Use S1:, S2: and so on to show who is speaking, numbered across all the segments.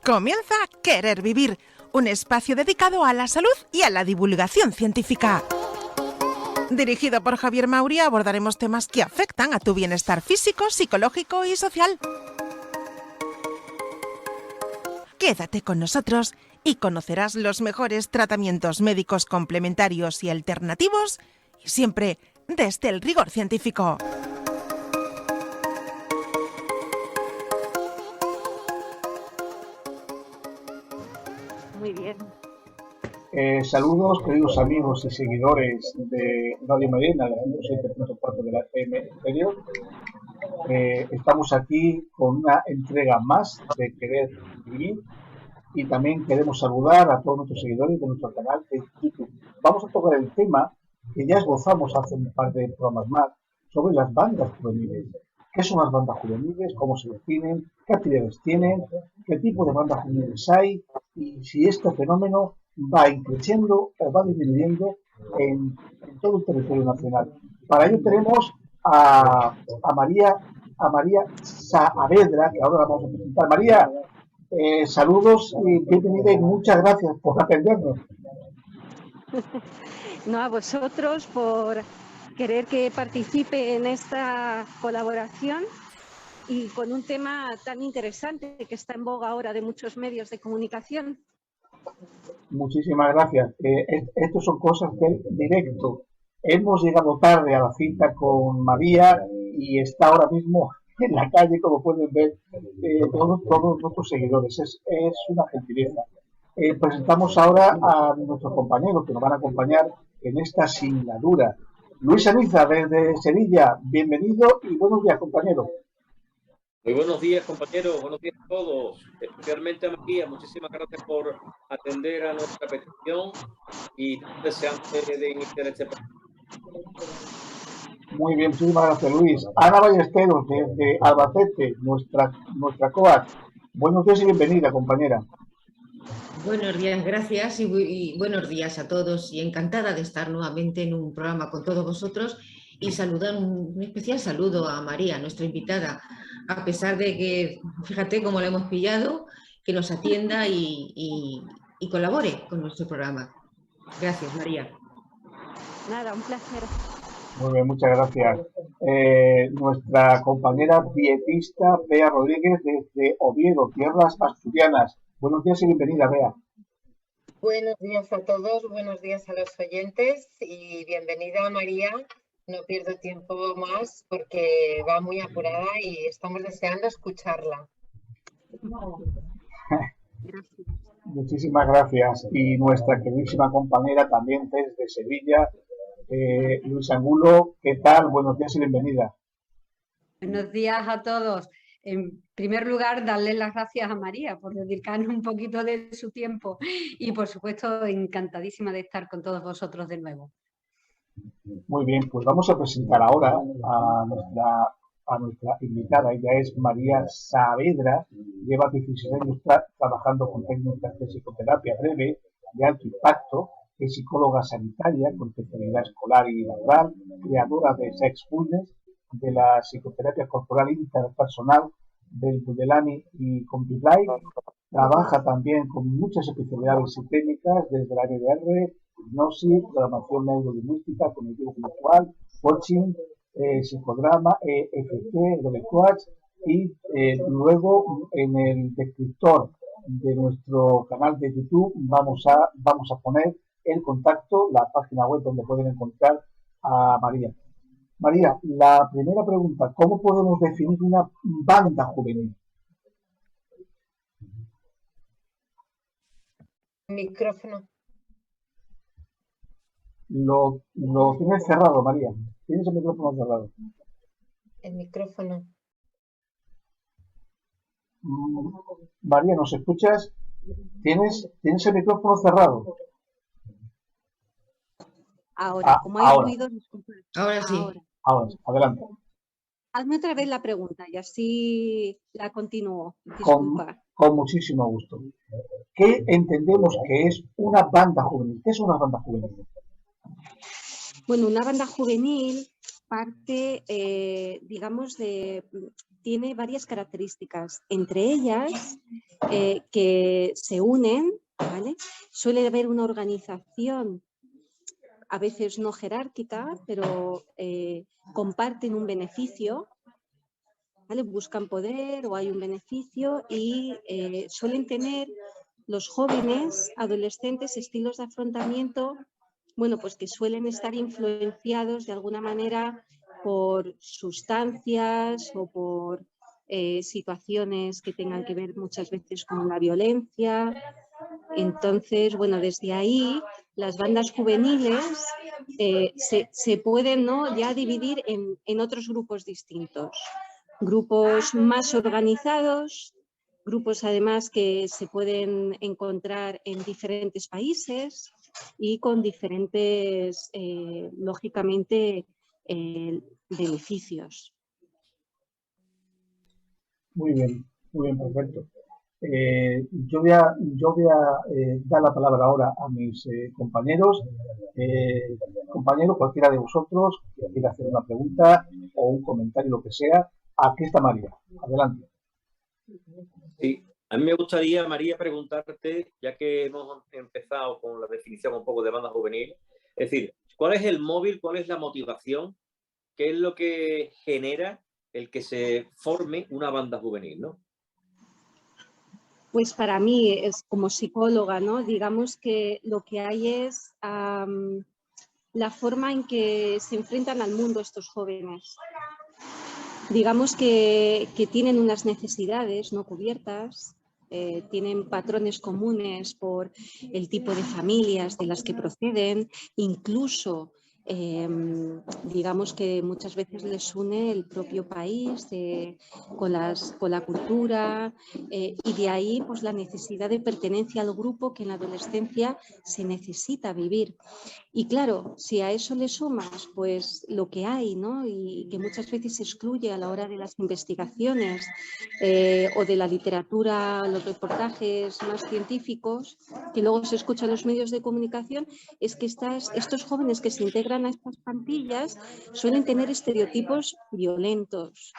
S1: Comienza Querer Vivir, un espacio dedicado a la salud y a la divulgación científica. Dirigido por Javier Mauri, abordaremos temas que afectan a tu bienestar físico, psicológico y social. Quédate con nosotros y conocerás los mejores tratamientos médicos complementarios y alternativos, y siempre desde el rigor científico.
S2: Muy bien.
S3: Saludos, queridos amigos y seguidores de Radio Medina, de la 107.4 de la FM Exterior. Estamos aquí con una entrega más de Querer Vivir y también queremos saludar a todos nuestros seguidores de nuestro canal de YouTube. Vamos a tocar el tema que ya esbozamos hace un par de programas más sobre las bandas juveniles. ¿Qué son las bandas juveniles? ¿Cómo se definen? ¿Qué actividades tienen? ¿Qué tipo de bandas juveniles hay? Y si este fenómeno va creciendo o va disminuyendo en todo el territorio nacional. Para ello tenemos a María Saavedra, que ahora la vamos a presentar. María, saludos y bienvenida y muchas gracias por atendernos.
S2: No, a vosotros por querer que participe en esta colaboración y con un tema tan interesante que está en boga ahora de muchos medios de comunicación.
S3: Muchísimas gracias. Estas son cosas del directo. Hemos llegado tarde a la cita con María y está ahora mismo en la calle, como pueden ver todos nuestros seguidores. Es una gentileza. Presentamos ahora a nuestros compañeros que nos van a acompañar en esta singladura. Luis Aniza, desde Sevilla, bienvenido y buenos días, compañero.
S4: Muy buenos días, compañeros, buenos días a todos, especialmente a María. Muchísimas gracias por atender a nuestra petición y deseante de iniciar este programa.
S3: Muy bien, muchísimas gracias, Luis. Ana Ballesteros, desde Albacete, nuestra coach. Buenos días y bienvenida, compañera.
S5: Buenos días, gracias y buenos días a todos y encantada de estar nuevamente en un programa con todos vosotros y saludar un especial saludo a María, nuestra invitada, a pesar de que, fíjate cómo la hemos pillado, que nos atienda y colabore con nuestro programa. Gracias, María.
S2: Nada, un placer.
S3: Muy bien, muchas gracias. Nuestra compañera dietista Bea Rodríguez desde Oviedo, tierras asturianas. Buenos días y bienvenida, Bea.
S6: Buenos días a todos, buenos días a los oyentes y bienvenida, María. No pierdo tiempo más porque va muy apurada y estamos deseando escucharla.
S3: Muchísimas gracias. Y nuestra queridísima compañera también desde Sevilla, Luis Angulo. ¿Qué tal? Buenos días y bienvenida.
S7: Buenos días a todos. En primer lugar, darle las gracias a María por dedicarnos un poquito de su tiempo y, por supuesto, encantadísima de estar con todos vosotros de nuevo.
S3: Muy bien, pues vamos a presentar ahora a nuestra invitada. Ella es María Saavedra, lleva 16 años trabajando con técnicas de psicoterapia breve de alto impacto, es psicóloga sanitaria con especialidad escolar y laboral, creadora de Sexfulness, de la psicoterapia corporal interpersonal del Budelani y Compilife. Trabaja también con muchas especialidades y técnicas desde la MDR, hipnosis, programación neurolingüística, cognitivo conductual, coaching, psicodrama, EFT, coach y luego en el descriptor de nuestro canal de YouTube vamos a poner el contacto, la página web donde pueden encontrar a María. María, la primera pregunta, ¿cómo podemos definir una banda juvenil?
S6: Micrófono.
S3: Lo tienes cerrado, María. Tienes el micrófono cerrado.
S6: El micrófono.
S3: María, ¿nos escuchas? ¿Tienes el micrófono cerrado?
S2: Ahora, como hay
S3: ahora.
S2: ruido, disculpa.
S5: Ahora sí.
S3: Ahora, adelante.
S2: Hazme otra vez la pregunta y así la continúo. Disculpa.
S3: Con muchísimo gusto. ¿Qué entendemos que es una banda juvenil? ¿Qué es una banda juvenil?
S2: Bueno, una banda juvenil parte, digamos, tiene varias características, entre ellas que se unen, ¿vale? Suele haber una organización, a veces no jerárquica, pero comparten un beneficio, ¿vale? Buscan poder o hay un beneficio y suelen tener los jóvenes, adolescentes, estilos de afrontamiento, bueno, pues que suelen estar influenciados de alguna manera por sustancias o por situaciones que tengan que ver muchas veces con la violencia. Entonces, bueno, desde ahí las bandas juveniles se pueden, ¿no?, ya dividir en otros grupos distintos. Grupos más organizados, grupos además que se pueden encontrar en diferentes países y con diferentes, lógicamente, beneficios.
S3: Muy bien, perfecto. Yo voy a dar la palabra ahora a mis compañeros. Compañero, cualquiera de vosotros que quiera hacer una pregunta o un comentario, lo que sea. Aquí está María. Adelante.
S4: Sí, a mí me gustaría, María, preguntarte, ya que hemos empezado con la definición un poco de banda juvenil, es decir, ¿cuál es el móvil, cuál es la motivación, qué es lo que genera el que se forme una banda juvenil, ¿no?
S2: Pues para mí, es como psicóloga, ¿no? Digamos que lo que hay es la forma en que se enfrentan al mundo estos jóvenes. Digamos que tienen unas necesidades no cubiertas, tienen patrones comunes por el tipo de familias de las que proceden, incluso digamos que muchas veces les une el propio país con la cultura y de ahí pues la necesidad de pertenencia al grupo que en la adolescencia se necesita vivir. Y claro, si a eso le sumas pues lo que hay, ¿no?, y que muchas veces se excluye a la hora de las investigaciones o de la literatura, los reportajes más científicos, que luego se escuchan en los medios de comunicación, es que estos jóvenes que se integran a estas pandillas suelen tener estereotipos violentos.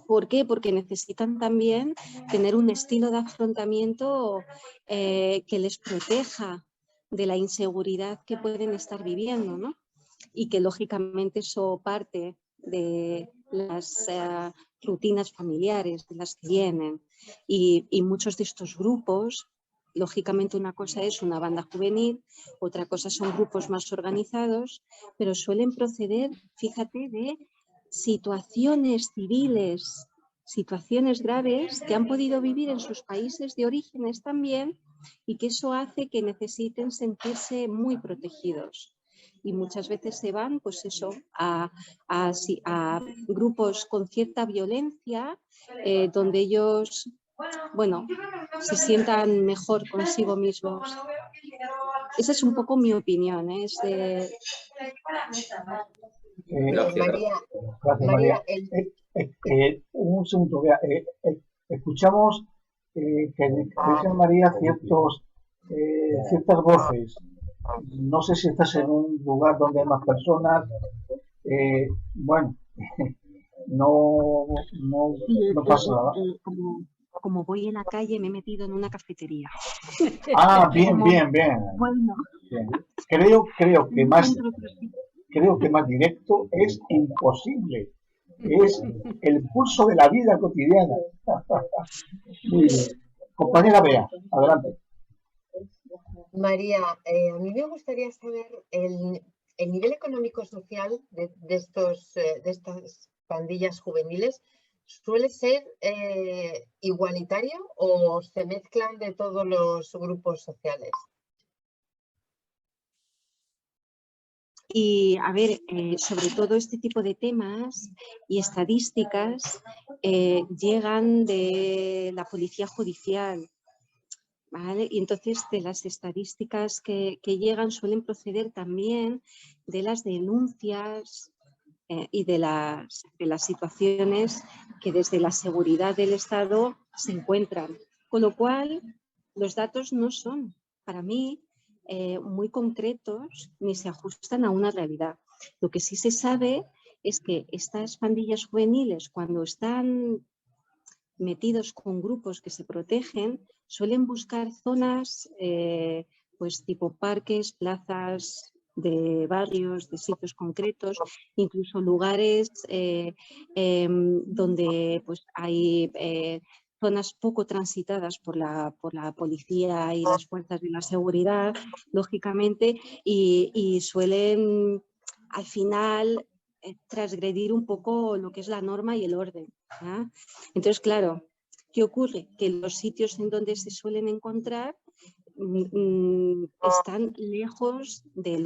S2: ¿Por qué? Porque necesitan también tener un estilo de afrontamiento que les proteja de la inseguridad que pueden estar viviendo, ¿no? Y que lógicamente eso parte de las rutinas familiares de las que vienen. Y muchos de estos grupos, lógicamente una cosa es una banda juvenil, otra cosa son grupos más organizados, pero suelen proceder, fíjate, de situaciones civiles, situaciones graves que han podido vivir en sus países de orígenes también y que eso hace que necesiten sentirse muy protegidos. Y muchas veces se van, pues eso, a grupos con cierta violencia, donde ellos, bueno, se sientan mejor consigo mismos. Esa es un poco mi opinión, ¿eh?
S6: María,
S3: Gracias, María. Un segundo, vea, escuchamos que dicen María ciertas voces. No sé si estás en un lugar donde hay más personas. Bueno, no pasa nada.
S2: Como voy en la calle, me he metido en una cafetería.
S3: Ah, bien.
S2: Bueno.
S3: Bien. Creo que más directo es imposible. Es el pulso de la vida cotidiana. Muy bien. Compañera Bea, adelante.
S6: María, a mí me gustaría saber el nivel económico-social de estas pandillas juveniles. ¿Suele ser igualitario o se mezclan de todos los grupos sociales?
S2: Y a ver, sobre todo este tipo de temas y estadísticas llegan de la policía judicial, ¿vale? Y entonces de las estadísticas que llegan suelen proceder también de las denuncias y de las situaciones que desde la seguridad del Estado se encuentran. Con lo cual, los datos no son, para mí, muy concretos ni se ajustan a una realidad. Lo que sí se sabe es que estas pandillas juveniles, cuando están metidos con grupos que se protegen, suelen buscar zonas pues tipo parques, plazas de barrios, de sitios concretos, incluso lugares donde pues, hay zonas poco transitadas por la policía y las fuerzas de la seguridad, lógicamente, y suelen al final transgredir un poco lo que es la norma y el orden. ¿Ah? Entonces, claro, ¿qué ocurre? Que los sitios en donde se suelen encontrar están lejos de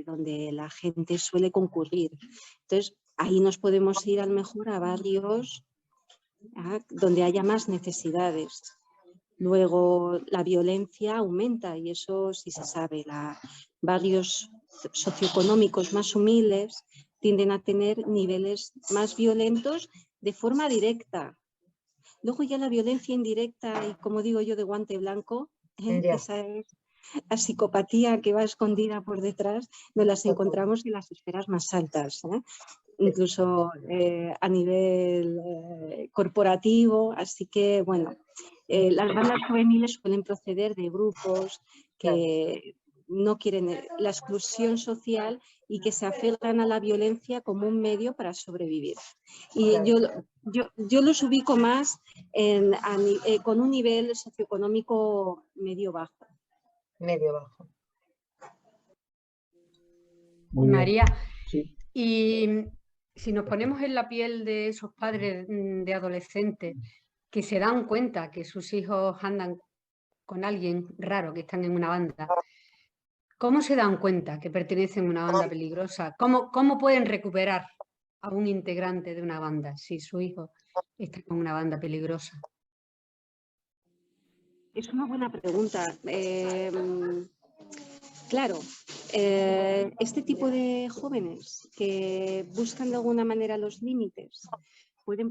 S2: donde la gente suele concurrir. Entonces, ahí nos podemos ir a lo mejor a barrios donde haya más necesidades. Luego, la violencia aumenta y eso sí se sabe. Barrios socioeconómicos más humildes tienden a tener niveles más violentos de forma directa. Luego ya la violencia indirecta y, como digo yo, de guante blanco, esa es la psicopatía que va escondida por detrás, nos las encontramos en las esferas más altas, incluso a nivel corporativo. Así que, bueno, las bandas juveniles suelen proceder de grupos que no quieren la exclusión social y que se aferran a la violencia como un medio para sobrevivir. Y yo los ubico más con un nivel socioeconómico medio-bajo.
S6: Medio-bajo.
S7: María,
S3: sí.
S7: y si nos ponemos en la piel de esos padres de adolescentes que se dan cuenta que sus hijos andan con alguien raro, que están en una banda, ¿cómo se dan cuenta que pertenecen a una banda peligrosa? ¿Cómo pueden recuperar a un integrante de una banda si su hijo está con una banda peligrosa?
S2: Es una buena pregunta. Claro, este tipo de jóvenes que buscan de alguna manera los límites pueden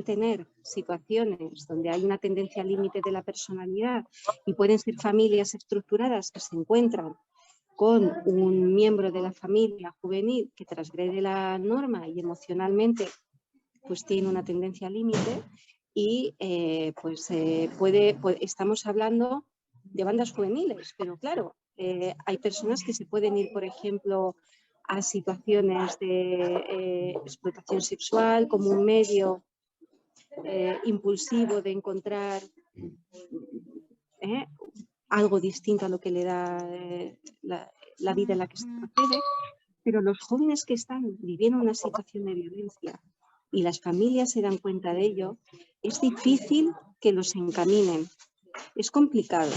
S2: tener situaciones donde hay una tendencia al límite de la personalidad y pueden ser familias estructuradas que se encuentran con un miembro de la familia juvenil que transgrede la norma y emocionalmente pues tiene una tendencia al límite y estamos hablando de bandas juveniles, pero claro, hay personas que se pueden ir, por ejemplo, a situaciones de explotación sexual como un medio impulsivo de encontrar algo distinto a lo que le da la vida en la que se procede, pero los jóvenes que están viviendo una situación de violencia y las familias se dan cuenta de ello, es difícil que los encaminen. Es complicado.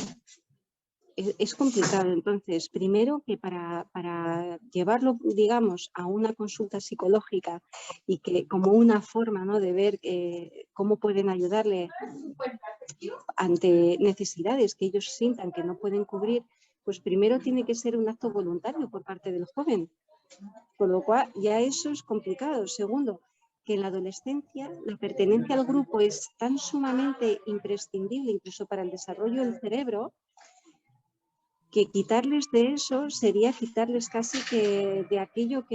S2: Es complicado. Entonces, primero que para llevarlo, digamos, a una consulta psicológica y que como una forma, ¿no?, de ver cómo pueden ayudarle ante necesidades que ellos sientan que no pueden cubrir, pues primero tiene que ser un acto voluntario por parte del joven. Con lo cual, ya eso es complicado. Segundo, que en la adolescencia la pertenencia al grupo es tan sumamente imprescindible, incluso para el desarrollo del cerebro, que quitarles de eso sería quitarles casi que de aquello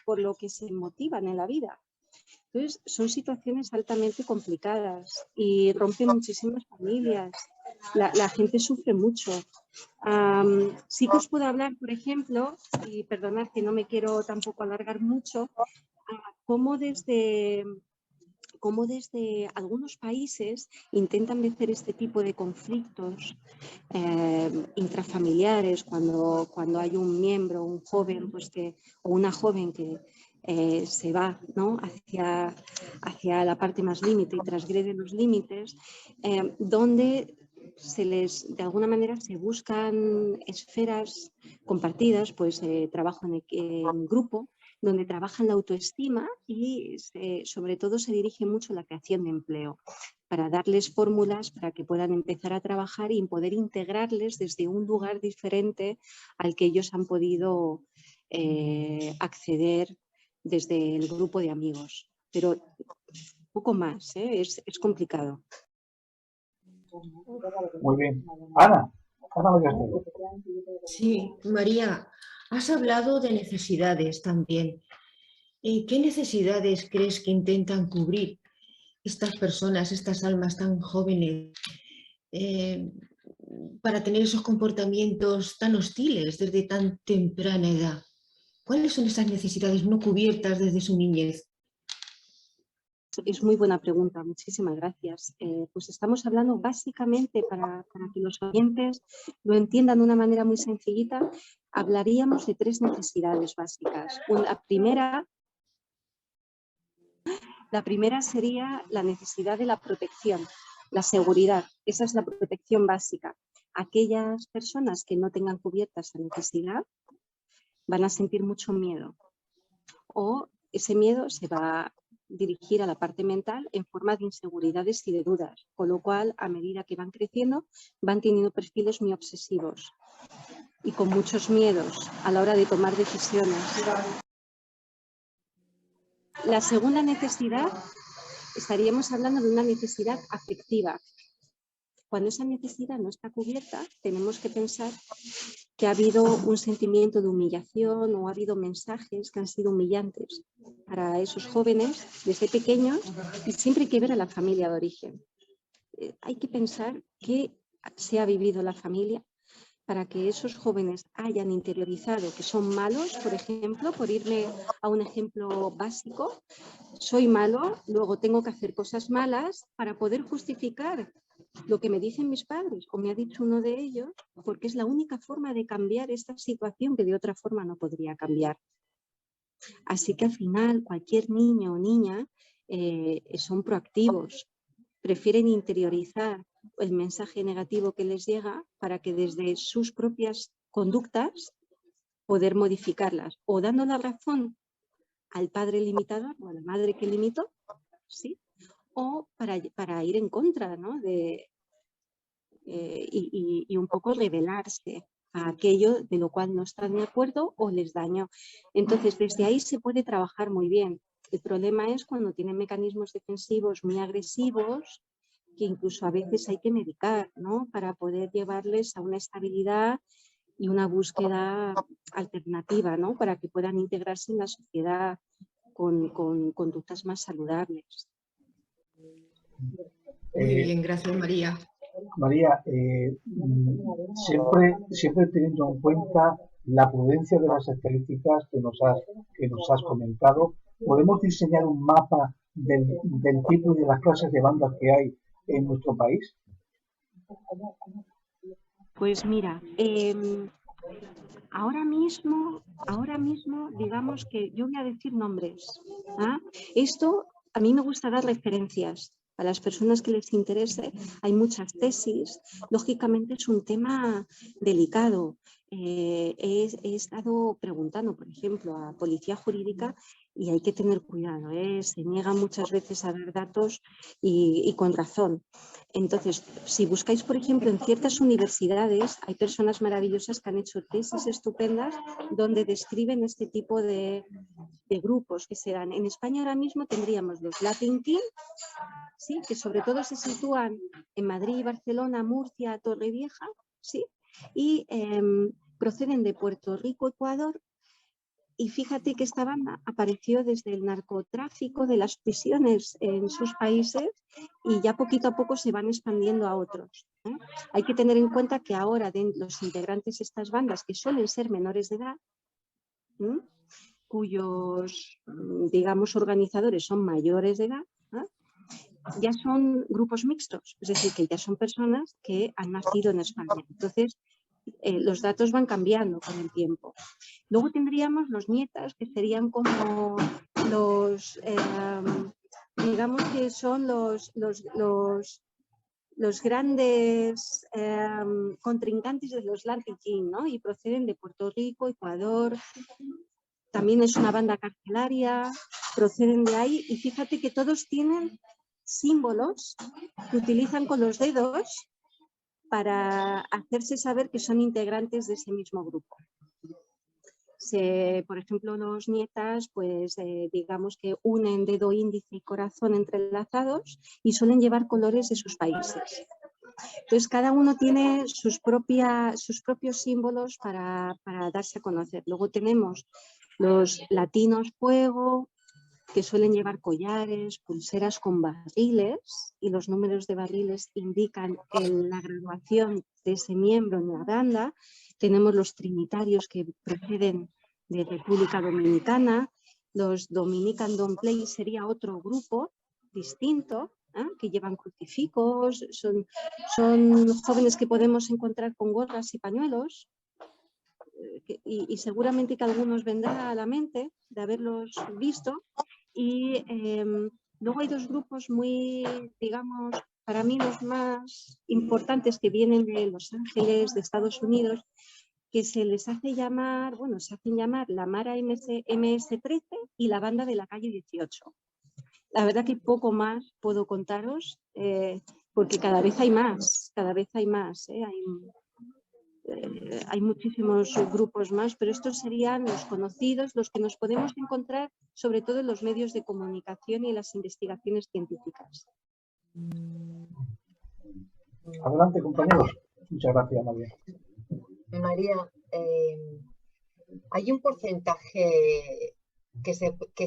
S2: por lo que se motivan en la vida. Entonces, son situaciones altamente complicadas y rompen muchísimas familias. La gente sufre mucho. Sí que os puedo hablar, por ejemplo, y perdonad que no me quiero tampoco alargar mucho, cómo desde algunos países intentan vencer este tipo de conflictos intrafamiliares cuando hay un miembro, un joven o una joven que se va, ¿no?, hacia la parte más límite y transgrede los límites, donde de alguna manera se buscan esferas compartidas, pues trabajo en grupo, donde trabajan la autoestima y sobre todo se dirige mucho a la creación de empleo, para darles fórmulas para que puedan empezar a trabajar y poder integrarles desde un lugar diferente al que ellos han podido acceder desde el grupo de amigos. Pero poco más, es complicado.
S3: Muy bien. Ana Ballester.
S5: Sí, María, has hablado de necesidades también. ¿Qué necesidades crees que intentan cubrir estas personas, estas almas tan jóvenes, eh, para tener esos comportamientos tan hostiles desde tan temprana edad? ¿Cuáles son esas necesidades no cubiertas desde su niñez?
S2: Es muy buena pregunta, muchísimas gracias. Pues estamos hablando básicamente, para que los oyentes lo entiendan de una manera muy sencillita, hablaríamos de 3 necesidades básicas. La primera sería la necesidad de la protección, la seguridad. Esa es la protección básica. Aquellas personas que no tengan cubierta esa necesidad van a sentir mucho miedo, o ese miedo se va a dirigir a la parte mental en forma de inseguridades y de dudas, con lo cual, a medida que van creciendo, van teniendo perfiles muy obsesivos y con muchos miedos a la hora de tomar decisiones. La segunda necesidad, estaríamos hablando de una necesidad afectiva. Cuando esa necesidad no está cubierta, tenemos que pensar que ha habido un sentimiento de humillación o ha habido mensajes que han sido humillantes para esos jóvenes desde pequeños, y siempre hay que ver a la familia de origen. Hay que pensar qué se ha vivido en la familia para que esos jóvenes hayan interiorizado que son malos. Por ejemplo, por irme a un ejemplo básico, soy malo, luego tengo que hacer cosas malas para poder justificar lo que me dicen mis padres, o me ha dicho uno de ellos, porque es la única forma de cambiar esta situación que de otra forma no podría cambiar. Así que al final cualquier niño o niña son proactivos, prefieren interiorizar el mensaje negativo que les llega para que desde sus propias conductas poder modificarlas, o dando la razón al padre limitador o a la madre que limitó, ¿sí? O para ir en contra, ¿no? Y un poco rebelarse a aquello de lo cual no están de acuerdo o les dañó. Entonces, desde ahí se puede trabajar muy bien. El problema es cuando tienen mecanismos defensivos muy agresivos, que incluso a veces hay que medicar, ¿no? Para poder llevarles a una estabilidad y una búsqueda alternativa, ¿no? Para que puedan integrarse en la sociedad con conductas más saludables.
S5: Muy bien, gracias, María.
S3: María, siempre teniendo en cuenta la prudencia de las estadísticas que nos has comentado, ¿podemos diseñar un mapa del tipo y de las clases de bandas que hay en nuestro país?
S2: Pues mira, ahora mismo, digamos que yo voy a decir nombres. Esto, a mí me gusta dar referencias. A las personas que les interese, hay muchas tesis. Lógicamente es un tema delicado. He estado preguntando, por ejemplo, a Policía Jurídica, y hay que tener cuidado, se niegan muchas veces a dar datos y con razón. Entonces, si buscáis, por ejemplo, en ciertas universidades, hay personas maravillosas que han hecho tesis estupendas donde describen este tipo de grupos que se dan. En España ahora mismo tendríamos los Latin Teen, ¿sí? Que sobre todo se sitúan en Madrid, Barcelona, Murcia, Torrevieja, ¿sí? Y proceden de Puerto Rico, Ecuador. Y fíjate que esta banda apareció desde el narcotráfico de las prisiones en sus países, y ya poquito a poco se van expandiendo a otros. Hay que tener en cuenta que ahora los integrantes de estas bandas, que suelen ser menores de edad, cuyos, digamos, organizadores son mayores de edad, ya son grupos mixtos, es decir, que ya son personas que han nacido en España. Entonces, los datos van cambiando con el tiempo. Luego tendríamos los nietas, que serían como los, digamos que son los grandes contrincantes de los Latin Teen, ¿no? Y proceden de Puerto Rico, Ecuador. También es una banda carcelaria, proceden de ahí, y fíjate que todos tienen símbolos que utilizan con los dedos para hacerse saber que son integrantes de ese mismo grupo. Por ejemplo, los nietas, pues digamos que unen dedo índice y corazón entrelazados y suelen llevar colores de sus países. Entonces, cada uno tiene sus propios símbolos para darse a conocer. Luego tenemos los latinos fuego, que suelen llevar collares, pulseras con barriles, y los números de barriles indican la graduación de ese miembro en la banda. Tenemos los trinitarios, que proceden de República Dominicana. Los Dominican Don't Play sería otro grupo distinto, que llevan crucifijos, son jóvenes que podemos encontrar con gorras y pañuelos, y seguramente que algunos vendrá a la mente de haberlos visto. Y luego hay dos grupos muy, digamos, para mí los más importantes, que vienen de Los Ángeles, de Estados Unidos, que se les hace llamar, bueno, se hacen llamar la Mara MS-13 y la Banda de la Calle 18. La verdad que poco más puedo contaros, porque cada vez hay más, hay muchísimos grupos más, pero estos serían los conocidos, los que nos podemos encontrar sobre todo en los medios de comunicación y en las investigaciones científicas.
S3: Adelante, compañeros. Muchas gracias, María.
S6: María, ¿hay un porcentaje que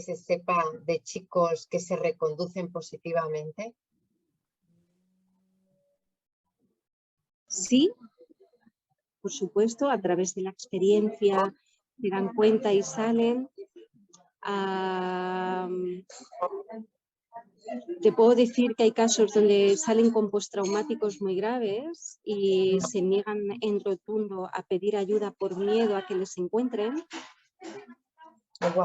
S6: se sepa de chicos que se reconducen positivamente?
S2: Sí, por supuesto, a través de la experiencia se dan cuenta y salen. Te puedo decir que hay casos donde salen con postraumáticos muy graves y se niegan en rotundo a pedir ayuda por miedo a que les encuentren.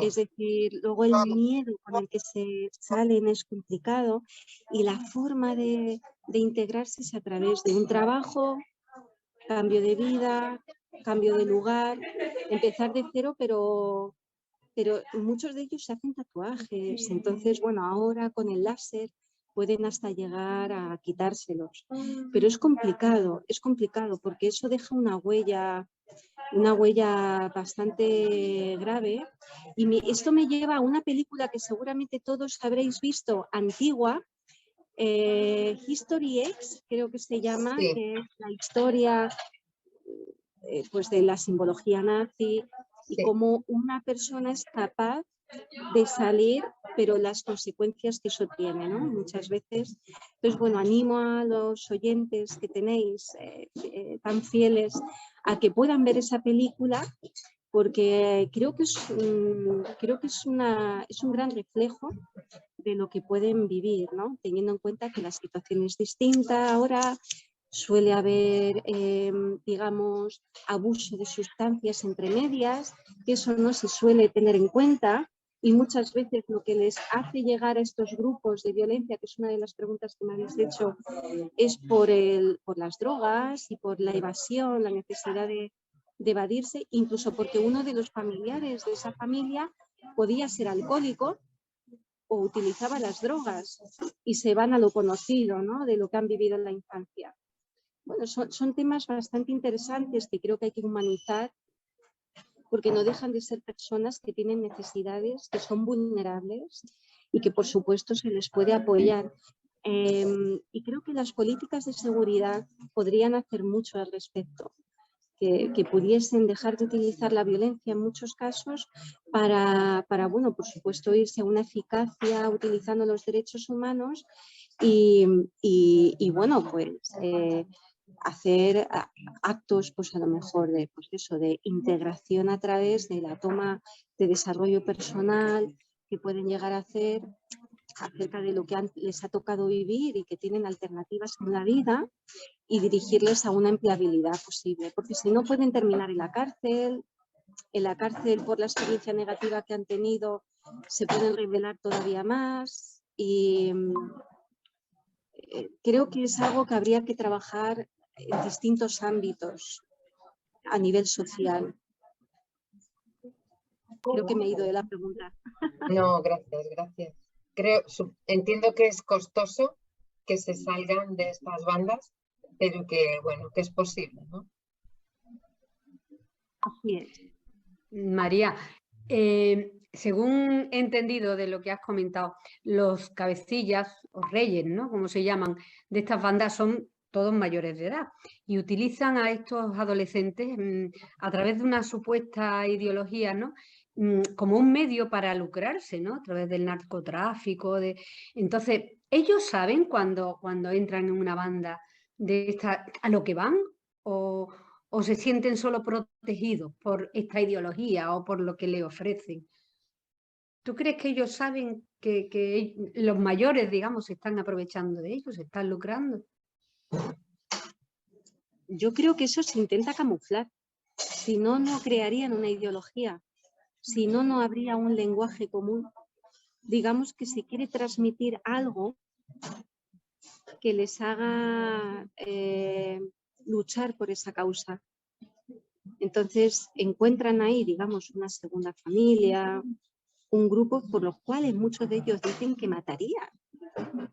S2: Es decir, luego el miedo con el que se salen es complicado, y la forma de integrarse es a través de un trabajo, cambio de vida, cambio de lugar, empezar de cero, pero muchos de ellos se hacen tatuajes. Entonces, bueno, ahora con el láser pueden hasta llegar a quitárselos. Pero es complicado porque eso deja una huella bastante grave. Y esto me lleva a una película que seguramente todos habréis visto, antigua, History X, creo que se llama, sí, que es la historia pues de la simbología nazi y sí, cómo una persona es capaz de salir, pero las consecuencias que eso tiene, ¿no? Muchas veces. Entonces, bueno, animo a los oyentes que tenéis tan fieles a que puedan ver esa película, porque creo que es un gran reflejo de lo que pueden vivir, ¿no? Teniendo en cuenta que la situación es distinta ahora. Suele haber, digamos, abuso de sustancias entre medias, que eso no se suele tener en cuenta, y muchas veces lo que les hace llegar a estos grupos de violencia, que es una de las preguntas que me habéis hecho, es por las drogas y por la evasión, la necesidad de evadirse, incluso porque uno de los familiares de esa familia podía ser alcohólico o utilizaba las drogas, y se van a lo conocido, ¿no? De lo que han vivido en la infancia. Bueno, son temas bastante interesantes que creo que hay que humanizar, porque no dejan de ser personas que tienen necesidades, que son vulnerables y que por supuesto se les puede apoyar. Y creo que las políticas de seguridad podrían hacer mucho al respecto, que pudiesen dejar de utilizar la violencia en muchos casos para bueno, por supuesto, irse a una eficacia utilizando los derechos humanos y bueno, pues hacer actos, pues a lo mejor de, pues eso, de integración a través de la toma de desarrollo personal que pueden llegar a hacer acerca de lo que les ha tocado vivir y que tienen alternativas en la vida, y dirigirles a una empleabilidad posible, porque si no pueden terminar en la cárcel por la experiencia negativa que han tenido, se pueden rebelar todavía más, y creo que es algo que habría que trabajar en distintos ámbitos a nivel social. Creo que me he ido de la pregunta.
S6: No, gracias. Entiendo que es costoso que se salgan de estas bandas, pero que, bueno, que es posible, ¿no?
S7: Así es. María, según he entendido de lo que has comentado, los cabecillas o reyes, ¿no?, como se llaman, de estas bandas son todos mayores de edad, y utilizan a estos adolescentes a través de una supuesta ideología, ¿no? Como un medio para lucrarse, ¿no? A través del narcotráfico. Entonces, ellos saben cuando entran en una banda de esta, a lo que van, o se sienten solo protegidos por esta ideología o por lo que le ofrecen. ¿Tú crees que ellos saben que los mayores, digamos, se están aprovechando de ellos, se están lucrando?
S2: Yo creo que eso se intenta camuflar. Si no, no crearían una ideología. Si no, no habría un lenguaje común. Digamos que se quiere transmitir algo que les haga luchar por esa causa. Entonces encuentran ahí, digamos, una segunda familia, un grupo por los cuales muchos de ellos dicen que matarían.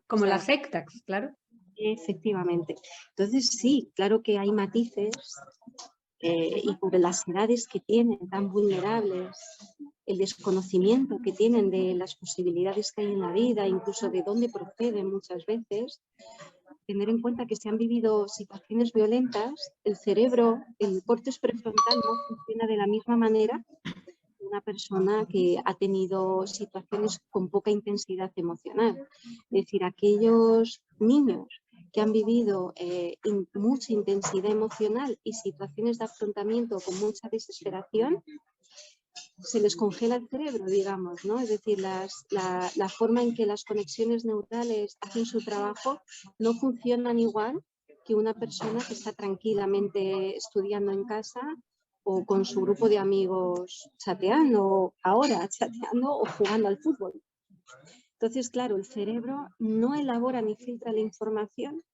S7: Como las sectas, claro.
S2: Efectivamente. Entonces sí, claro que hay matices y por las edades que tienen tan vulnerables, el desconocimiento que tienen de las posibilidades que hay en la vida, incluso de dónde proceden muchas veces, tener en cuenta que si han vivido situaciones violentas, el cerebro, el córtex prefrontal no funciona de la misma manera que una persona que ha tenido situaciones con poca intensidad emocional. Es decir, aquellos niños que han vivido mucha intensidad emocional y situaciones de afrontamiento con mucha desesperación, se les congela el cerebro, digamos, ¿no? Es decir, la forma en que las conexiones neurales hacen su trabajo no funcionan igual que una persona que está tranquilamente estudiando en casa o con su grupo de amigos chateando o jugando al fútbol. Entonces, claro, el cerebro no elabora ni filtra la información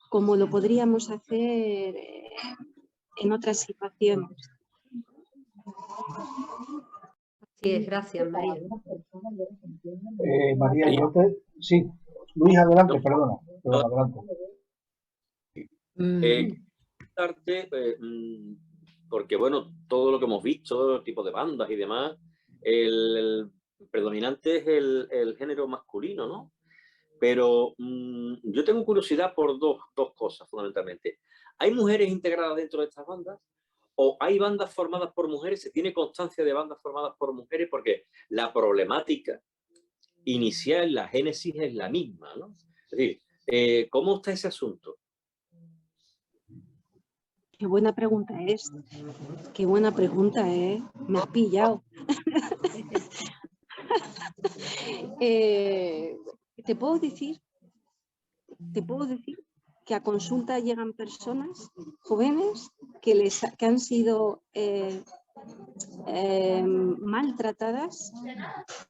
S2: como lo podríamos hacer en otras situaciones.
S7: Sí, gracias, María.
S3: María, sí. Luis, adelante, perdona, adelante.
S4: Porque bueno, todo lo que hemos visto, tipo de bandas y demás, el predominante es el género masculino, ¿no? Pero yo tengo curiosidad por dos cosas fundamentalmente. ¿Hay mujeres integradas dentro de estas bandas? ¿O hay bandas formadas por mujeres? ¿Se tiene constancia de bandas formadas por mujeres? Porque la problemática inicial, la génesis es la misma, ¿no? Es decir, ¿cómo está ese asunto?
S2: Qué buena pregunta es. Qué buena pregunta, ¿eh? Me has pillado. Te puedo decir que a consulta llegan personas jóvenes que han sido maltratadas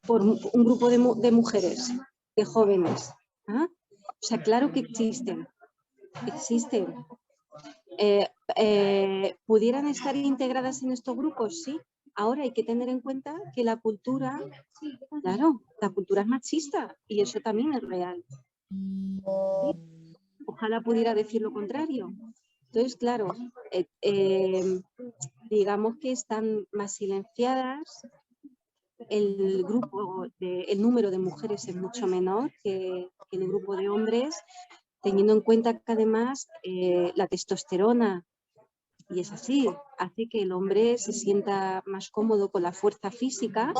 S2: por un grupo de mujeres, de jóvenes. ¿Ah? O sea, claro que existen. ¿Pudieran estar integradas en estos grupos? Sí. Ahora hay que tener en cuenta que la cultura, claro, la cultura es machista y eso también es real. ¿Sí? Ojalá pudiera decir lo contrario. Entonces, claro, digamos que están más silenciadas, el número de mujeres es mucho menor que el grupo de hombres, teniendo en cuenta que además la testosterona, y es así, hace que el hombre se sienta más cómodo con la fuerza física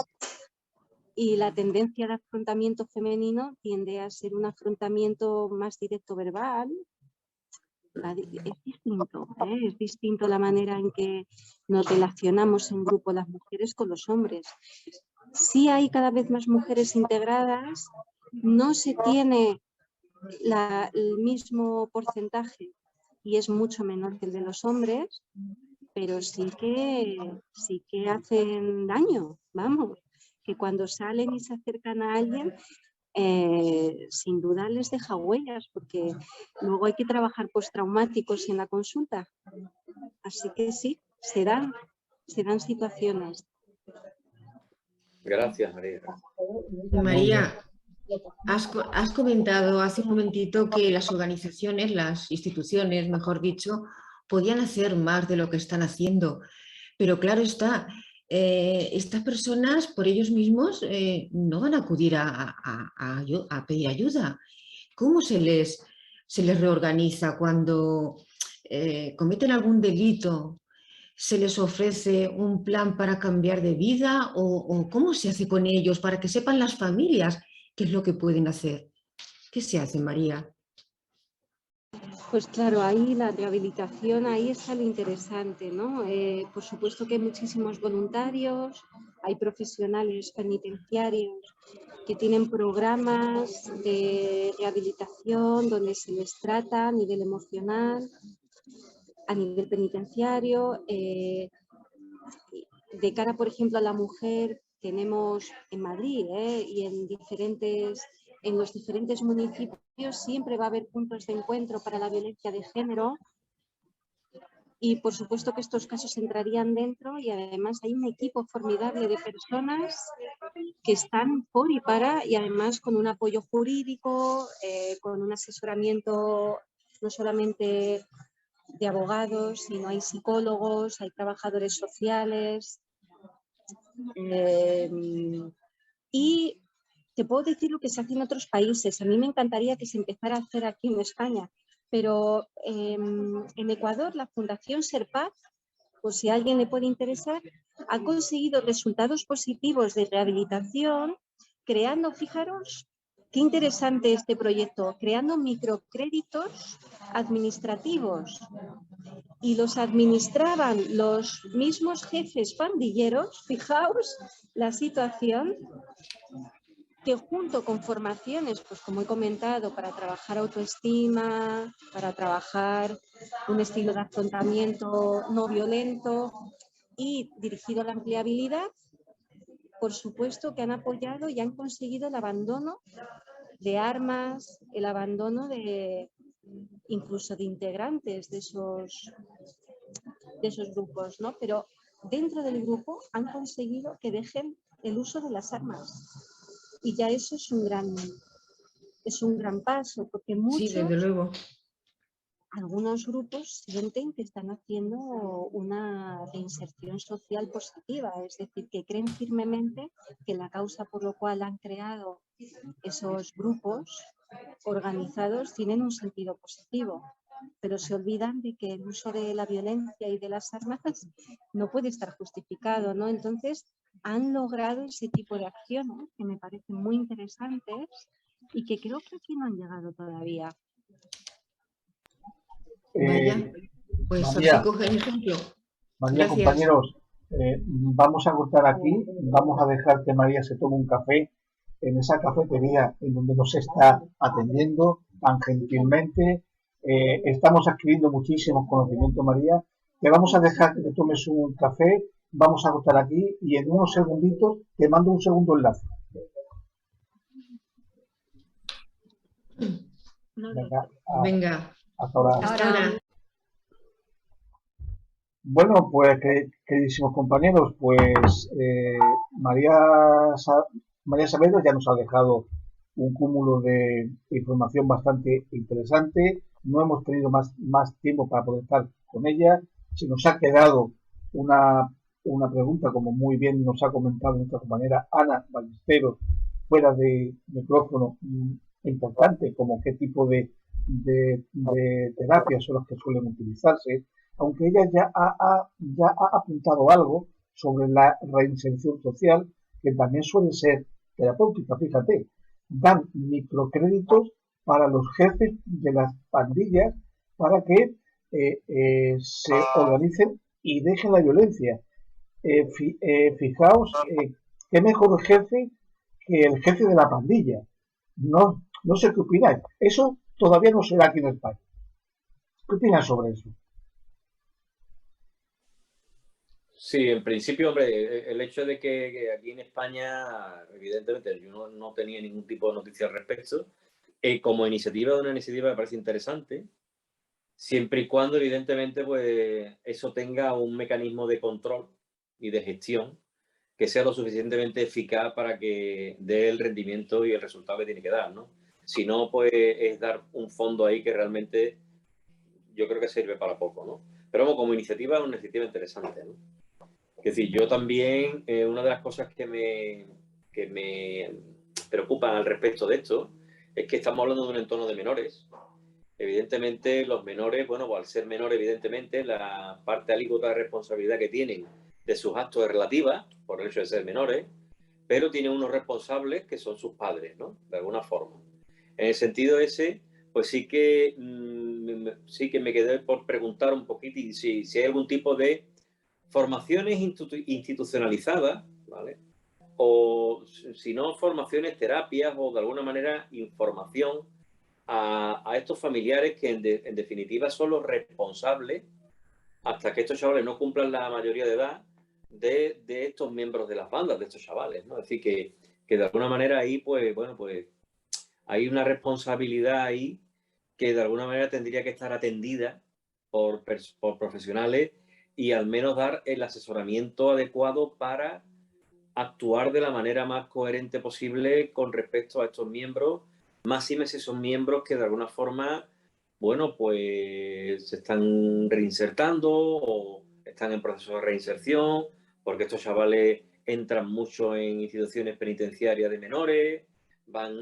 S2: y la tendencia de afrontamiento femenino tiende a ser un afrontamiento más directo verbal. Es distinto la manera en que nos relacionamos en grupo las mujeres con los hombres. Sí hay cada vez más mujeres integradas, no se tiene el mismo porcentaje y es mucho menor que el de los hombres, pero sí que hacen daño, vamos, que cuando salen y se acercan a alguien, sin duda les deja huellas, porque luego hay que trabajar postraumáticos en la consulta. Así que sí, se dan situaciones.
S4: Gracias, María.
S5: María, has comentado hace un momentito que las organizaciones, las instituciones, mejor dicho, podían hacer más de lo que están haciendo. Pero claro está, estas personas por ellos mismos no van a acudir a pedir ayuda. ¿Cómo se les se les reorganiza, cuando cometen algún delito, se les ofrece un plan para cambiar de vida o cómo se hace con ellos para que sepan las familias qué es lo que pueden hacer. ¿Qué se hace, María?
S2: Pues claro, ahí la rehabilitación, ahí está lo interesante, ¿no? Por supuesto que hay muchísimos voluntarios, hay profesionales penitenciarios que tienen programas de rehabilitación donde se les trata a nivel emocional, a nivel penitenciario. De cara, por ejemplo, a la mujer, tenemos en Madrid y en los diferentes municipios siempre va a haber puntos de encuentro para la violencia de género y por supuesto que estos casos entrarían dentro y además hay un equipo formidable de personas que están por y para y además con un apoyo jurídico, con un asesoramiento no solamente de abogados, sino hay psicólogos, hay trabajadores sociales. Y te puedo decir lo que se hace en otros países. A mí me encantaría que se empezara a hacer aquí en España, pero en Ecuador la Fundación Serpaz, por si a alguien le puede interesar, ha conseguido resultados positivos de rehabilitación creando, fijaros, qué interesante este proyecto, creando microcréditos administrativos. Y los administraban los mismos jefes pandilleros, fijaos la situación, que junto con formaciones, pues como he comentado, para trabajar autoestima, para trabajar un estilo de afrontamiento no violento y dirigido a la empleabilidad, por supuesto que han apoyado y han conseguido el abandono de armas, el abandono de incluso de integrantes de esos grupos, ¿no? Pero dentro del grupo han conseguido que dejen el uso de las armas. Y ya eso es un gran paso, porque muchos,
S5: Sí, desde luego.
S2: algunos grupos sienten que están haciendo una reinserción social positiva, es decir, que creen firmemente que la causa por la cual han creado esos grupos organizados tienen un sentido positivo, pero se olvidan de que el uso de la violencia y de las armas no puede estar justificado, ¿no? Entonces, han logrado ese tipo de acciones que me parecen muy interesantes y que creo que aquí no han llegado todavía.
S5: Vaya, pues
S3: María,
S5: así cogen ejemplo.
S3: María,
S5: Gracias.
S3: compañeros, vamos a cortar aquí, vamos a dejar que María se tome un café en esa cafetería en donde nos está atendiendo tan gentilmente. Estamos adquiriendo muchísimos conocimientos, María. Te vamos a dejar que te tomes un café, vamos a cortar aquí y en unos segunditos te mando un segundo enlace.
S5: Venga.
S3: Hasta ahora.
S5: Hasta ahora.
S3: Bueno, pues queridísimos compañeros, pues María Saavedra ya nos ha dejado un cúmulo de información bastante interesante. No hemos tenido más tiempo para poder estar con ella. Se nos ha quedado una pregunta, como muy bien nos ha comentado nuestra compañera Ana Ballesteros, fuera de micrófono, importante, como qué tipo de terapias son las que suelen utilizarse, aunque ella ya ha apuntado algo sobre la reinserción social, que también suele ser terapéutica. Fíjate, dan microcréditos para los jefes de las pandillas para que se organicen y dejen la violencia. Fijaos, qué mejor jefe que el jefe de la pandilla. No sé qué opináis. Eso todavía no será aquí en España. ¿Qué opinas sobre eso?
S4: Sí, en principio, hombre, el hecho de que aquí en España, evidentemente, yo no tenía ningún tipo de noticia al respecto. Como iniciativa, una iniciativa me parece interesante, siempre y cuando, evidentemente, pues eso tenga un mecanismo de control y de gestión que sea lo suficientemente eficaz para que dé el rendimiento y el resultado que tiene que dar, ¿no? Si no, pues es dar un fondo ahí que realmente yo creo que sirve para poco, ¿no? Pero como iniciativa es una iniciativa interesante, ¿no? Es decir, yo también, una de las cosas que me preocupan al respecto de esto es que estamos hablando de un entorno de menores. evidentemente los menores, bueno, pues al ser menores, evidentemente, la parte alícuota de responsabilidad que tienen de sus actos es relativa, por el hecho de ser menores, pero tienen unos responsables que son sus padres, ¿no? De alguna forma. En el sentido ese, pues sí que me quedé por preguntar un poquito si hay algún tipo de formaciones institucionalizadas, ¿vale? O si no, formaciones, terapias o de alguna manera información a estos familiares que en definitiva son los responsables, hasta que estos chavales no cumplan la mayoría de edad, de estos miembros de las bandas, de estos chavales, ¿no? Es decir, que de alguna manera ahí, pues, bueno, pues hay una responsabilidad ahí que de alguna manera tendría que estar atendida por profesionales y al menos dar el asesoramiento adecuado para actuar de la manera más coherente posible con respecto a estos miembros, máxime si son miembros que de alguna forma, bueno, pues se están reinsertando o están en proceso de reinserción, porque estos chavales entran mucho en instituciones penitenciarias de menores,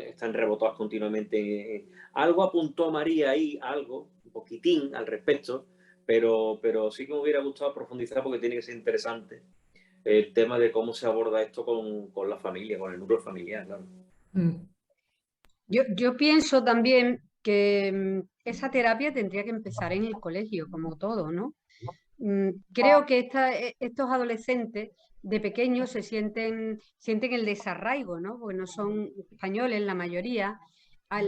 S4: están rebotados continuamente. Algo apuntó María ahí, algo, un poquitín al respecto, pero sí que me hubiera gustado profundizar porque tiene que ser interesante el tema de cómo se aborda esto con la familia, con el núcleo familiar, claro.
S7: Yo pienso también que esa terapia tendría que empezar en el colegio, como todo, ¿no? Creo que estos adolescentes de pequeños sienten el desarraigo, ¿no? Porque no son españoles la mayoría.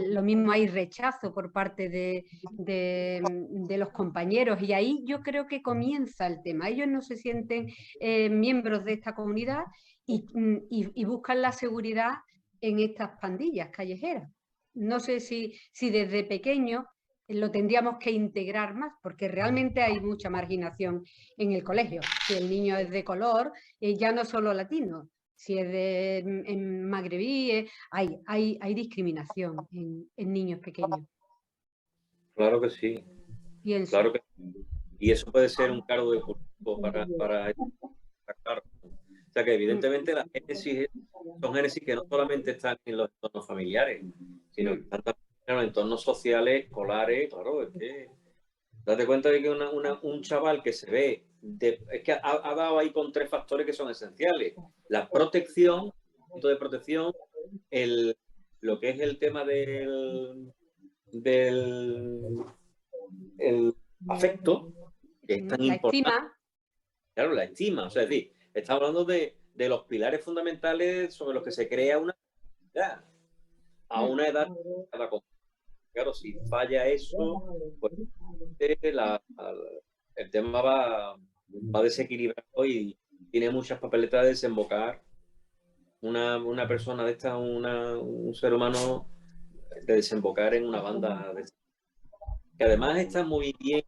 S7: Lo mismo hay rechazo por parte de los compañeros y ahí yo creo que comienza el tema. Ellos no se sienten miembros de esta comunidad y buscan la seguridad en estas pandillas callejeras. No sé si desde pequeños lo tendríamos que integrar más, porque realmente hay mucha marginación en el colegio. Si el niño es de color, ya no solo latino, si es de magrebí, hay discriminación en niños pequeños.
S4: Claro que sí.
S7: Pienso.
S4: Claro que sí. Y eso puede ser un cargo de cultivo para claro. O sea que evidentemente las génesis son génesis que no solamente están en los entornos familiares, sino que están también en los entornos sociales, escolares. Claro, es que date cuenta de que un chaval que se ve, es que ha dado ahí con 3 factores que son esenciales: la protección, el punto de protección, lo que es el tema del el afecto, que es tan
S7: la
S4: importante.
S7: estima.
S4: Claro, la estima, o sea, es decir, estamos hablando de los pilares fundamentales sobre los que se crea una comunidad a una edad. Claro, si falla eso, pues el tema va desequilibrado y tiene muchas papeletas de desembocar una persona de esta, un ser humano, de desembocar en una banda que además está muy bien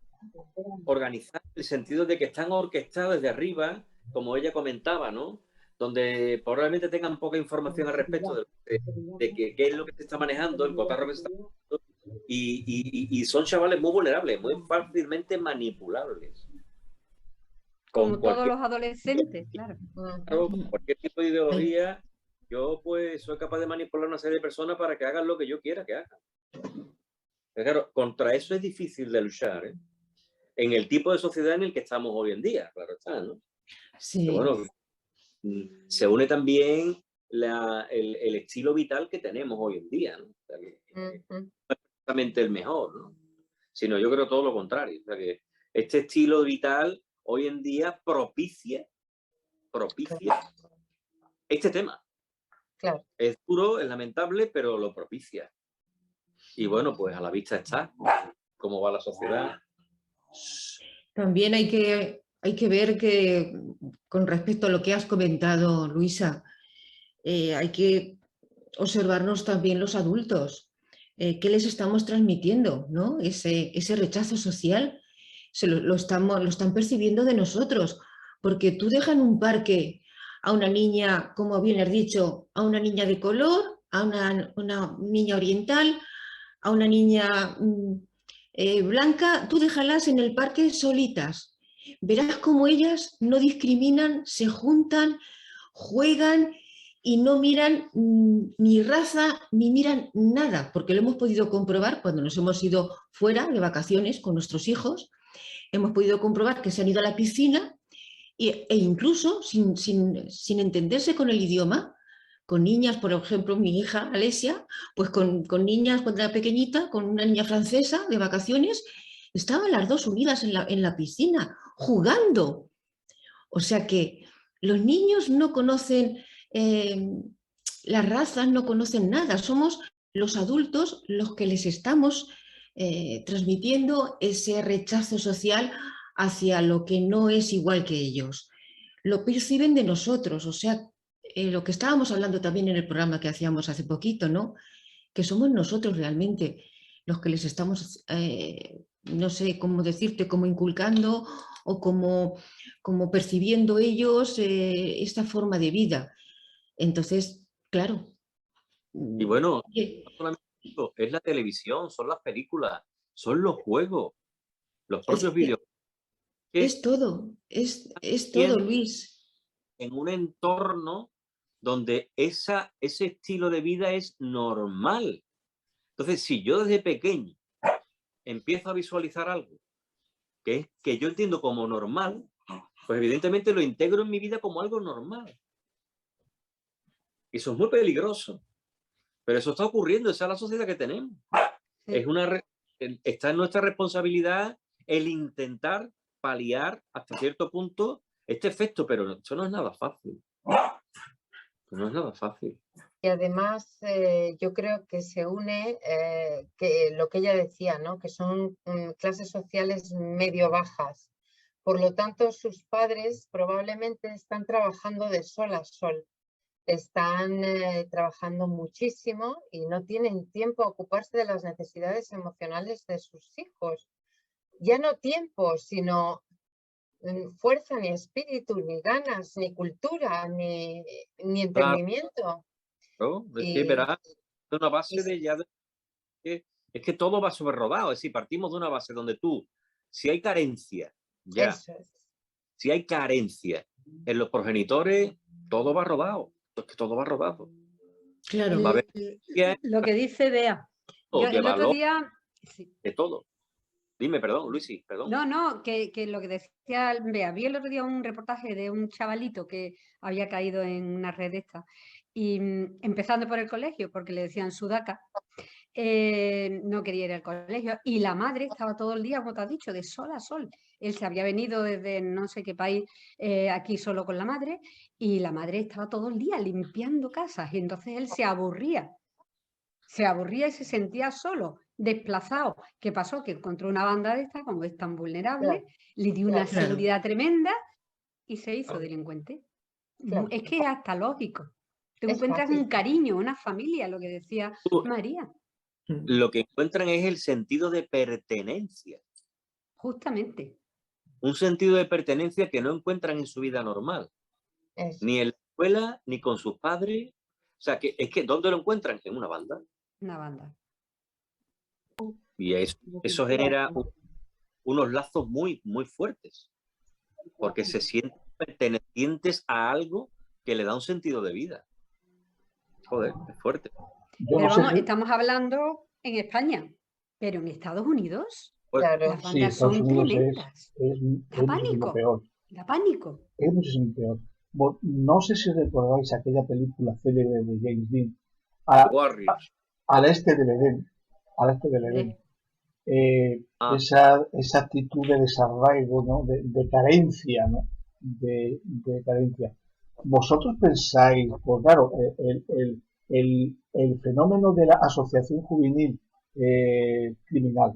S4: organizada, en el sentido de que están orquestadas desde arriba, como ella comentaba, ¿no? Donde probablemente tengan poca información al respecto de qué es lo que se está manejando, el cotarro que se está manejando, y son chavales muy vulnerables, muy fácilmente manipulables.
S7: Como todos los adolescentes, claro.
S4: Claro, con cualquier tipo de ideología, yo pues soy capaz de manipular a una serie de personas para que hagan lo que yo quiera que hagan. Pero claro, contra eso es difícil de luchar, ¿eh? En el tipo de sociedad en el que estamos hoy en día, claro está, ¿no?
S5: Sí.
S4: Pero bueno, se une también el estilo vital que tenemos hoy en día, ¿no? O sea, que no es exactamente el mejor, ¿no? Sino yo creo todo lo contrario. O sea, que este estilo vital hoy en día propicia este tema.
S6: Claro.
S4: Es duro, es lamentable, pero lo propicia. Y bueno, pues a la vista está cómo va la sociedad.
S5: También hay que ver que, con respecto a lo que has comentado, Luisa, hay que observarnos también los adultos. ¿Qué les estamos transmitiendo, ¿no? Ese rechazo social lo están percibiendo de nosotros, porque tú dejas en un parque a una niña, como bien has dicho, a una niña de color, a una niña oriental, a una niña blanca, tú déjalas en el parque solitas. Verás cómo ellas no discriminan, se juntan, juegan y no miran ni raza ni miran nada, porque lo hemos podido comprobar cuando nos hemos ido fuera de vacaciones con nuestros hijos. Hemos podido comprobar que se han ido a la piscina e incluso sin entenderse con el idioma, con niñas, por ejemplo, mi hija Alesia, pues con niñas cuando era pequeñita, con una niña francesa de vacaciones, estaban las dos unidas en la piscina, jugando. O sea que los niños no conocen las razas, no conocen nada. Somos los adultos los que les estamos transmitiendo ese rechazo social hacia lo que no es igual que ellos. Lo perciben de nosotros, o sea, lo que estábamos hablando también en el programa que hacíamos hace poquito, ¿no? Que somos nosotros realmente los que les estamos, no sé cómo decirte, como inculcando o como percibiendo ellos esta forma de vida. Entonces, claro.
S4: Y bueno, no solamente eso, es la televisión, son las películas, son los juegos, los propios vídeos.
S5: Es todo, es todo, Luis.
S4: En un entorno donde ese estilo de vida es normal. Entonces, si yo desde pequeño empiezo a visualizar algo que yo entiendo como normal, pues evidentemente lo integro en mi vida como algo normal. Eso es muy peligroso. Pero eso está ocurriendo, esa es la sociedad que tenemos. Sí. Está en nuestra responsabilidad el intentar paliar hasta cierto punto este efecto, pero eso no es nada fácil. No es nada fácil.
S6: Y además yo creo que se une que lo que ella decía, ¿no? Que son clases sociales medio bajas. Por lo tanto, sus padres probablemente están trabajando de sol a sol. Están trabajando muchísimo y no tienen tiempo a ocuparse de las necesidades emocionales de sus hijos. Ya no tiempo, sino fuerza, ni espíritu, ni ganas, ni cultura, ni entendimiento.
S4: Claro, es que verás, es una base es que todo va sobrerodado. Es decir, partimos de una base donde si hay carencia, si hay carencia en los progenitores, todo va rodado. Es que todo va rodado.
S5: Claro.
S7: Lo que dice Bea. Yo el otro día...
S4: Sí. De todo. Dime, perdón, Luisi, perdón.
S7: No, que lo que decía Bea, vi el otro día un reportaje de un chavalito que había caído en una red esta, y empezando por el colegio, porque le decían sudaca, no quería ir al colegio, y la madre estaba todo el día, como te has dicho, de sol a sol. Él se había venido desde no sé qué país aquí solo con la madre, y la madre estaba todo el día limpiando casas, y entonces él se aburría y se sentía solo, desplazado. ¿Qué pasó? Que encontró una banda de esta, como es tan vulnerable, le dio una seguridad tremenda y se hizo delincuente. Es que es hasta lógico. Te encuentras un cariño, una familia, lo que decía María.
S4: Lo que encuentran es el sentido de pertenencia.
S7: Justamente.
S4: Un sentido de pertenencia que no encuentran en su vida normal. Ni en la escuela, ni con sus padres. O sea, que es que ¿dónde lo encuentran? En una banda.
S7: Una banda.
S4: Y eso genera unos lazos muy, muy fuertes. Porque se sienten pertenecientes a algo que le da un sentido de vida. Joder, es fuerte.
S7: Pero vamos, estamos hablando en España, pero en Estados Unidos las bandas son tremendas. Da pánico. Da pánico.
S3: Es muchísimo peor. No sé si recordáis aquella película célebre de James Dean, Al este del Edén. Esa actitud de desarraigo, ¿no? de carencia, ¿no? de carencia. Vosotros pensáis, pues claro, el fenómeno de la asociación juvenil criminal,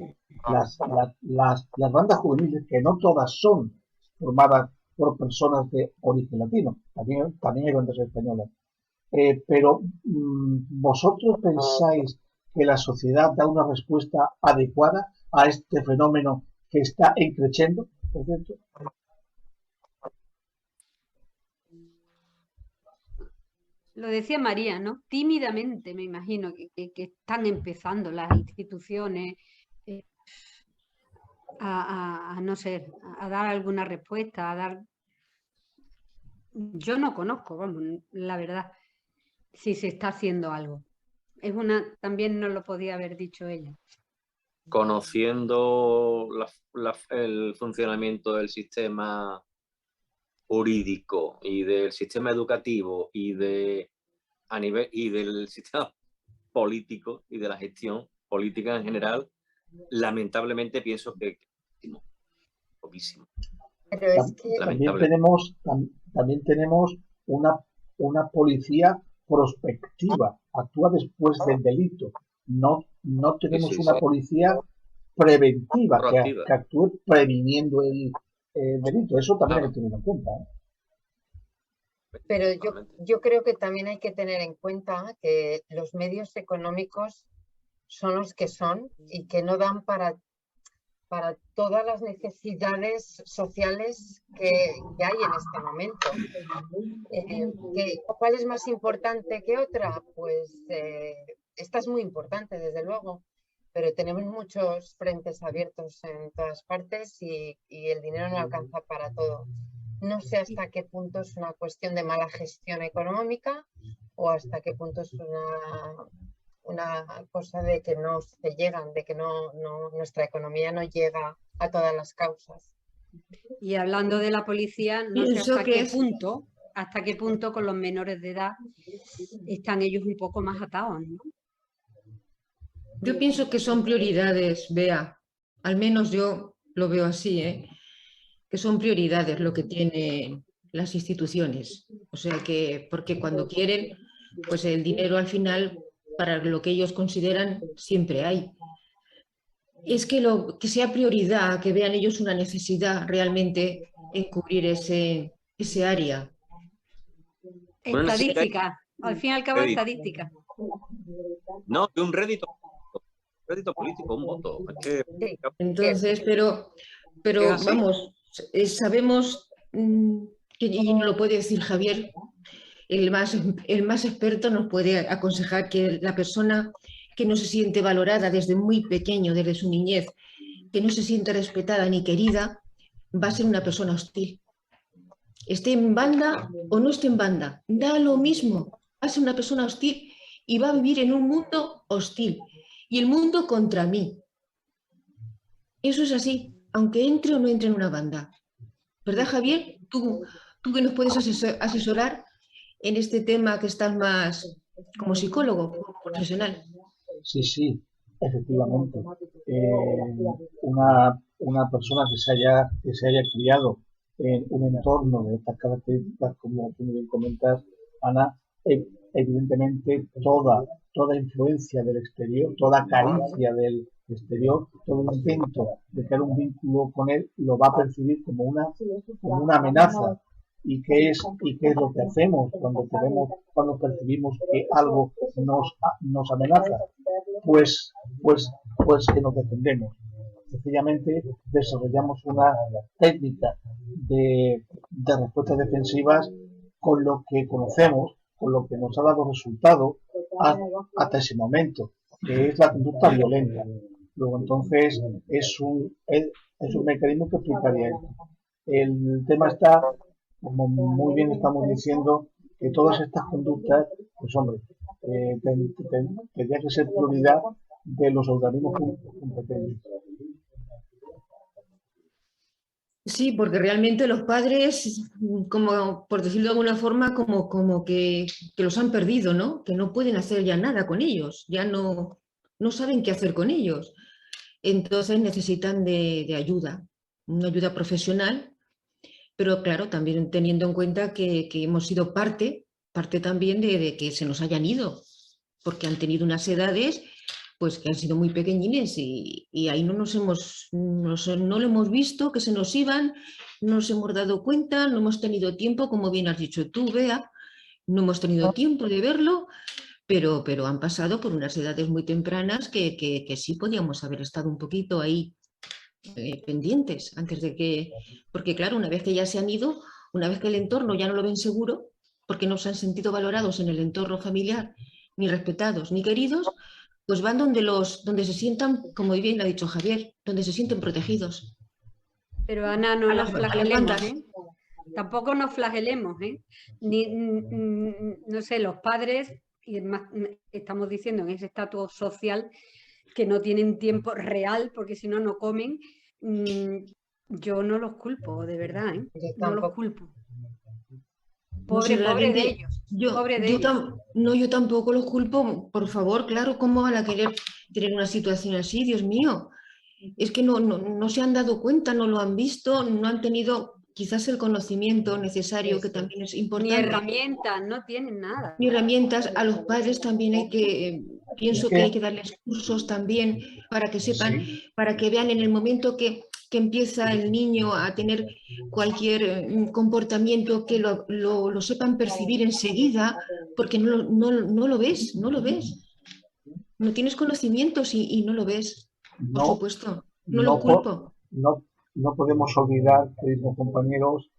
S3: las bandas juveniles, que no todas son formadas por personas de origen latino, también hay bandas españolas, pero vosotros pensáis que la sociedad da una respuesta adecuada a este fenómeno que está creciendo, por cierto.
S7: Lo decía María, ¿no? Tímidamente, me imagino, que están empezando las instituciones no sé, a dar alguna respuesta, Yo no conozco, vamos, la verdad. si se está haciendo algo. También nos lo podía haber dicho ella.
S4: Conociendo el funcionamiento del sistema jurídico y del sistema educativo y del sistema político y de la gestión política en general, lamentablemente pienso que poquísimo.
S6: Pero es que
S3: también tenemos una policía prospectiva, actúa después del delito. No tenemos una policía preventiva que actúe previniendo el delito. Eso también hay que tener en cuenta.
S6: Pero yo creo que también hay que tener en cuenta que los medios económicos son los que son y que no dan para todas las necesidades sociales que hay en este momento. ¿Cuál es más importante que otra? Pues esta es muy importante, desde luego, pero tenemos muchos frentes abiertos en todas partes y el dinero no alcanza para todo. No sé hasta qué punto es una cuestión de mala gestión económica o hasta qué punto es una cosa de que no se llegan, de que nuestra economía no llega a todas las causas.
S7: Y hablando de la policía, no sé hasta qué punto con los menores de edad están ellos un poco más atados, ¿no?
S5: Yo pienso que son prioridades, Bea. Al menos yo lo veo así, ¿eh? Que son prioridades lo que tienen las instituciones. O sea que, porque cuando quieren, pues el dinero al final, para lo que ellos consideran, siempre hay. Es que sea prioridad, que vean ellos una necesidad realmente en cubrir ese área.
S7: Estadística, al fin y al cabo estadística.
S4: No, que un rédito político, un voto.
S5: Entonces, pero vamos, sabemos, y no lo puede decir Javier, el más experto nos puede aconsejar que la persona que no se siente valorada desde muy pequeño, desde su niñez, que no se siente respetada ni querida, va a ser una persona hostil. Esté en banda o no esté en banda, da lo mismo, va a ser una persona hostil y va a vivir en un mundo hostil. Y el mundo contra mí. Eso es así, aunque entre o no entre en una banda. ¿Verdad, Javier? Tú que nos puedes asesorar en este tema, que estás más como psicólogo, como profesional.
S3: Sí, efectivamente. Una persona que se haya criado en un entorno de estas características, como tú bien comentas, Ana, evidentemente toda influencia del exterior, toda caricia del exterior, todo intento de crear un vínculo con él, lo va a percibir como una amenaza. ¿Y qué es lo que hacemos cuando percibimos que algo nos amenaza? Pues que nos defendemos. Sencillamente desarrollamos una técnica de respuestas defensivas con lo que conocemos, con lo que nos ha dado resultado hasta ese momento, que es la conducta violenta. Luego entonces es un mecanismo que explicaría esto. El tema está, como muy bien estamos diciendo, que todas estas conductas, pues hombre, tendría que ser prioridad de los organismos competentes.
S5: Sí, porque realmente los padres, como por decirlo de alguna forma, como que los han perdido, ¿no? Que no pueden hacer ya nada con ellos, ya no saben qué hacer con ellos. Entonces necesitan de ayuda, una ayuda profesional, pero claro, también teniendo en cuenta que hemos sido parte también de que se nos hayan ido, porque han tenido unas edades pues que han sido muy pequeñines y ahí no lo hemos visto, que se nos iban, no nos hemos dado cuenta, no hemos tenido tiempo, como bien has dicho tú, Bea, no hemos tenido tiempo de verlo, pero han pasado por unas edades muy tempranas que sí podíamos haber estado un poquito ahí pendientes antes de que, porque claro, una vez que ya se han ido, una vez que el entorno ya no lo ven seguro, porque no se han sentido valorados en el entorno familiar, ni respetados, ni queridos, pues van donde se sientan, como bien lo ha dicho Javier, donde se sienten protegidos.
S7: Pero Ana, no los flagelemos, ¿eh? tampoco nos flagelemos, ¿eh? No sé, los padres, y además estamos diciendo en ese estatus social que no tienen tiempo real, porque si no, no comen. Yo no los culpo, de verdad, ¿eh? No los culpo. Pobre de ellos.
S5: Yo tampoco los culpo, por favor, claro, ¿cómo van a querer tener una situación así? Dios mío, es que no se han dado cuenta, no lo han visto, no han tenido quizás el conocimiento necesario, que también es importante.
S7: Ni herramientas, no tienen nada.
S5: Ni herramientas. A los padres también hay que, pienso que hay que darles cursos también para que sepan, para que vean en el momento que empieza el niño a tener cualquier comportamiento, que lo sepan percibir enseguida, porque no lo ves. No tienes conocimientos y no lo ves, por supuesto. No lo culpo.
S3: No podemos olvidar, queridos compañeros,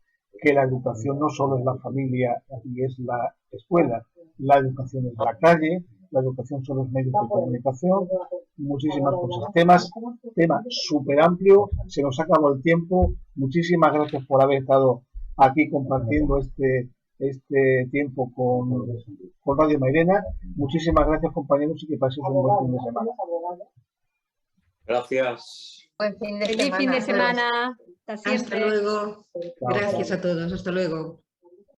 S3: que la educación no solo es la familia y es la escuela. La educación es la calle, la educación son los medios de comunicación, muchísimas cosas. Tema súper amplio, se nos acabó el tiempo. Muchísimas gracias por haber estado aquí compartiendo este tiempo con Radio Mairena. Muchísimas gracias, compañeros, y que paséis un buen fin de semana.
S4: Gracias.
S6: Buen fin de
S7: Feliz fin de semana. Hasta siempre.
S5: Hasta luego. Gracias a todos. Hasta luego.